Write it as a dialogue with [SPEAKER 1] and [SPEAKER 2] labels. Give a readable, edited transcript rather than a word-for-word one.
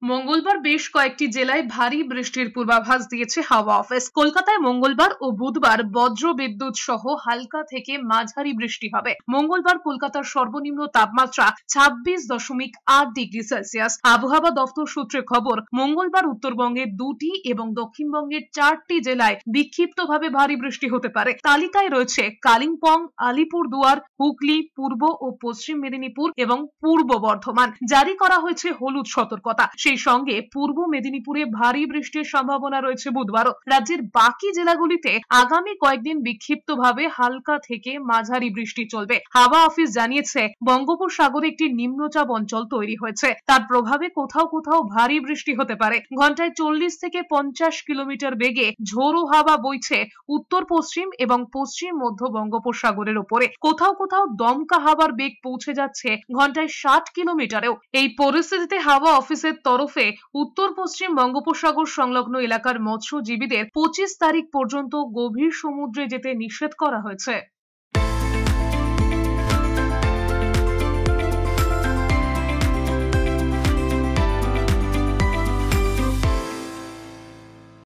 [SPEAKER 1] মঙ্গলবার বেশ কয়েকটি জেলায় ভারী বৃষ্টির পূর্বাভাস দিয়েছে হাওয়া অফিস। কলকাতায় মঙ্গলবার ও বুধবার বজ্র বিদ্যুৎ সহ হালকা থেকে মাঝারি বৃষ্টি হবে। মঙ্গলবার কলকাতার সর্বনিম্ন তাপমাত্রা 26.8 ডিগ্রি সেলসিয়াস। আবহাওয়া দফতর সূত্রে খবর, মঙ্গলবার উত্তরবঙ্গের 2টি এবং দক্ষিণবঙ্গের 4টি জেলায় বিক্ষিপ্তভাবে ভারী বৃষ্টি হতে পারে। তালিকায় রয়েছে কালিম্পং, আলিপুরদুয়ার, হুগলি, পূর্ব ও পশ্চিম মেদিনীপুর এবং পূর্ব বর্ধমান। জারি করা হয়েছে হলুদ সতর্কতা। সেই সঙ্গে পূর্ব মেদিনীপুরে ভারী বৃষ্টির সম্ভাবনা রয়েছে বুধবারও। রাজ্যের বাকি জেলাগুলিতে আগামী কয়েকদিন বিক্ষিপ্তভাবে হালকা থেকে মাঝারি বৃষ্টি চলবে। হাওয়া অফিস জানিয়েছে, বঙ্গোপসাগরে একটি নিম্নচাপ অঞ্চল তৈরি হয়েছে। তার প্রভাবে কোথাও কোথাও ভারী বৃষ্টি হতে পারে। ঘন্টায় 40 থেকে 50 কিলোমিটার বেগে ঝোড়ো হাওয়া বইছে উত্তর পশ্চিম এবং পশ্চিম মধ্য বঙ্গোপসাগরের উপরে। কোথাও কোথাও দমকা হাওয়ার বেগ পৌঁছে যাচ্ছে ঘন্টায় 60 কিলোমিটারেও। এই পরিস্থিতিতে হাওয়া অফিসের তরফে উত্তর পশ্চিম বঙ্গোপসাগর সংলগ্ন এলাকার মৎস্যজীবীদের 25 তারিখ পর্যন্ত গভীর সমুদ্রে যেতে নিষেধ করা হয়েছে।